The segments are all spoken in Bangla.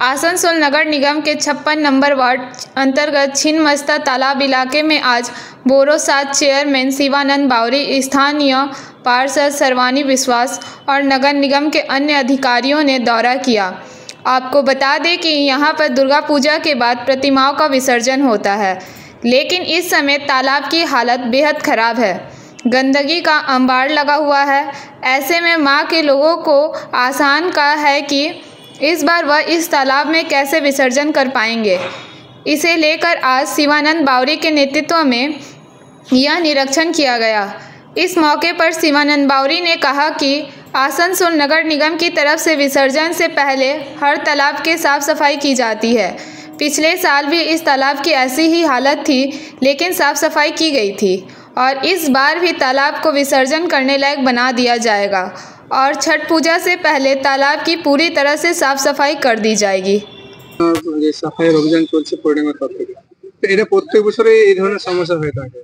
आसनसोल नगर निगम के 56 नंबर वार्ड अंतर्गत छिन्नमस्ता तालाब इलाके में आज बोरो 7 चेयरमैन शिवानंद बावरी, स्थानीय पार्षद सर्वानी विश्वास और नगर निगम के अन्य अधिकारियों ने दौरा किया। आपको बता दें कि यहाँ पर दुर्गा पूजा के बाद प्रतिमाओं का विसर्जन होता है, लेकिन इस समय तालाब की हालत बेहद ख़राब है। गंदगी का अंबार लगा हुआ है। ऐसे में मां के लोगों को आसान का है कि इस बार वह इस तालाब में कैसे विसर्जन कर पाएंगे। इसे लेकर आज शिवानंद बावरी के नेतृत्व में यह निरीक्षण किया गया। इस मौके पर शिवानंद बावरी ने कहा कि आसनसोल नगर निगम की तरफ से विसर्जन से पहले हर तालाब की साफ सफाई की जाती है। पिछले साल भी इस तालाब की ऐसी ही हालत थी, लेकिन साफ सफाई की गई थी और इस बार भी तालाब को विसर्जन करने लायक बना दिया जाएगा और छठ पूजा से पहले तालाब की पूरी तरह से साफ सफाई कर दी जाएगी। সাফাই অভিযান চলছে পৌরনিগমের তরফ থেকে, তো এটা প্রত্যেক বছরে এই ধরনের সমস্যা হয়ে থাকে,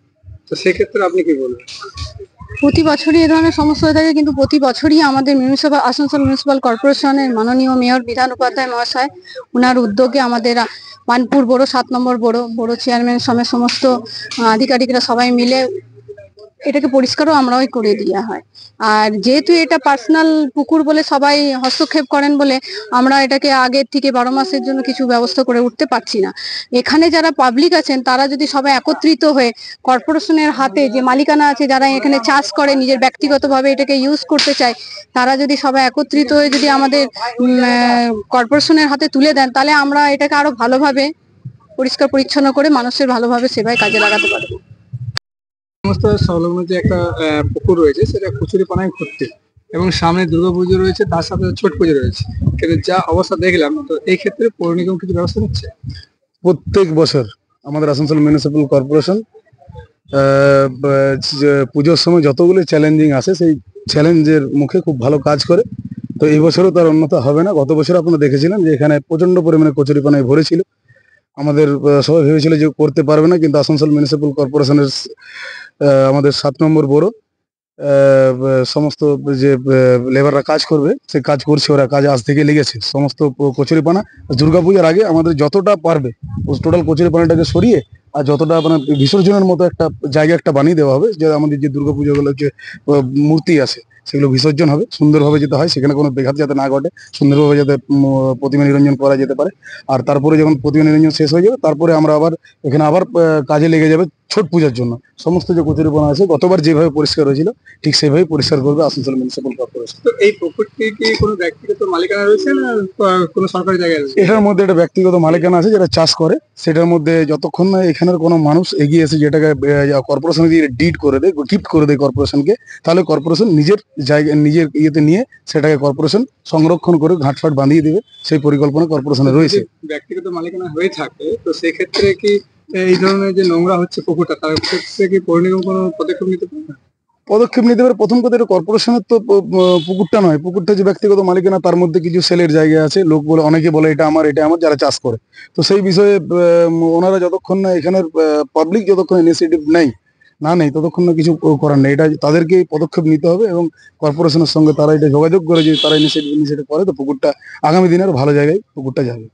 তো সেক্ষেত্রে আপনি কি বলবেন? প্রতি বছরই এই ধরনের সমস্যা হয়ে থাকে, কিন্তু প্রতি বছরই আমাদের আসানসোল মিউনিসিপাল কর্পোরেশনের মাননীয় মেয়র বিধান উপাধ্যায় মহাশয় ওনার উদ্যোগে আমাদের মানপুর বড় 7 নম্বর বড় চেয়ারম্যান সমেত সমস্ত আধিকারিকরা সবাই মিলে এটাকে পরিষ্কারও আমরাই করে দেওয়া হয়। আর যেহেতু এটা পার্সোনাল পুকুর বলে সবাই হস্তক্ষেপ করেন বলে আমরা এটাকে আগের থেকে 12 মাসের জন্য কিছু ব্যবস্থা করে উঠতে পারছি না। এখানে যারা পাবলিক আছেন তারা যদি সবাই একত্রিত হয়ে কর্পোরেশনের হাতে যে মালিকানা আছে, যারা এখানে চাষ করে নিজের ব্যক্তিগতভাবে এটাকে ইউজ করতে চায়, তারা যদি সবাই একত্রিত হয়ে যদি আমাদের কর্পোরেশনের হাতে তুলে দেন, তাহলে আমরা এটাকে আরো ভালোভাবে পরিষ্কার পরিচ্ছন্ন করে মানুষের ভালোভাবে সেবায় কাজে লাগাতে পারবো। সমস্ত সংলগ্ন যে একটা পুকুর রয়েছে সেটা কচুরিপানায় ভর্তি এবং সামনে দুর্গাপুজো রয়েছে, তার সাথে ছট পুজো রয়েছে, কিন্তু যা অবস্থা দেখলাম, তো এই ক্ষেত্রে পৌর নিগম কিছু ব্যবস্থা নিচ্ছে? প্রত্যেক বছর আমাদের আসানসোল মিউনিসিপ্যাল কর্পোরেশন পুজোর সময় যতগুলো চ্যালেঞ্জিং আসে সেই চ্যালেঞ্জের মুখে খুব ভালো কাজ করে। তো এই বছরও তার অন্যথা হবে না। গত বছর আপনারা দেখেছিলেন যে এখানে প্রচন্ড পরিমাণে কচুরিপানায় ভরেছিল। আমাদের সবাই ভেবেছিল যে করতে পারবে না, কিন্তু আসানসোল মিউনিসিপ্যাল কর্পোরেশনের আমাদের 7 নম্বর বড় সমস্ত যে লেবাররা কাজ করবে সে কাজ করছে, ওরা কাজ আজ থেকে লেগেছে। সমস্ত কচুরিপানা দুর্গাপূজার আগে আমাদের যতটা পারবে টোটাল কচুরিপানাটাকে সরিয়ে আর যতটা মানে বিসর্জনের মতো একটা জায়গা একটা বানিয়ে দেওয়া হবে, যে আমাদের যে দুর্গাপুজোগুলো যে মূর্তি আছে সেগুলো বিসর্জন হবে সুন্দরভাবে যেতে হয়, সেখানে কোনো ব্যাঘাত যাতে না ঘটে, সুন্দরভাবে যাতে প্রতিমা নিরঞ্জন করা যেতে পারে। আর তারপরে যখন প্রতিমা নিরঞ্জন শেষ হয়ে যাবে, তারপরে আমরা আবার এখানে আবার কাজে লেগে যাবে ছট পূজার জন্য। সমস্ত যে কচুরিপানা আছে গতবার যেভাবে পরিষ্কার হয়েছিল ঠিক সেভাবে পরিষ্কার করবে আসানসোল মিউনিসিপ্যাল কর্পোরেশন। তো এই পুকুরটি কি কোনো ব্যক্তিগত মালিকানা রয়েছে না কোনো সরকারি জায়গায় রয়েছে? এটার মধ্যে একটা ব্যক্তিগত মালিকানা আছে যারা চাষ করে, সেটার মধ্যে যতক্ষণ না এখানের কোনো মানুষ এগিয়ে এসে যেটাকে কর্পোরেশন দিয়ে ডিড করে দেয়, গিফট করে দেয় কর্পোরেশনকে, তাহলে কর্পোরেশন নিজের জায়গা নিজের ইয়েতে নিয়ে সেটাকে কর্পোরেশন সংরক্ষণ করে ঘাটফাট বাঁধিয়ে দেবে, সেই পরিকল্পনা কর্পোরেশনের রয়েছে। ব্যক্তিগত মালিকানা হয়ে থাকে, তো সেক্ষেত্রে কি এই ধরনের যে নোংরা হচ্ছে পুকুরটা, তার ক্ষেত্রে কি পৌর নিগম কোনো পদক্ষেপ নিতে পারে? পদক্ষেপ নিতে পারে। প্রথম কথা, এটা কর্পোরেশনের তো পুকুরটা নয়, পুকুরটা যে ব্যক্তিগত মালিকানা, তার মধ্যে কিছু সেলের জায়গা আছে, লোক বলে অনেকে বলে এটা আমার যারা চাষ করে। তো সেই বিষয়ে ওনারা যতক্ষণ না এখানের পাবলিক যতক্ষণ ইনিশিয়েটিভ নেই ততক্ষণ না কিছু করার নেই। এটা তাদেরকে পদক্ষেপ নিতে হবে এবং কর্পোরেশনের সঙ্গে তারা এটা যোগাযোগ করে যে তারা ইনিশিয়েটিভ করে, তো পুকুরটা আগামী দিনের ভালো জায়গায় পুকুরটা যাবে।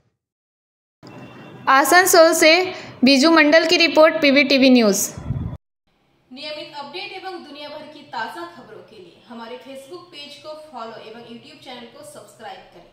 आसनसोल से बीजू मंडल की रिपोर्ट, पीवीटीवी न्यूज़। नियमित अपडेट एवं दुनिया भर की ताज़ा खबरों के लिए हमारे फेसबुक पेज को फॉलो एवं यूट्यूब चैनल को सब्सक्राइब करें।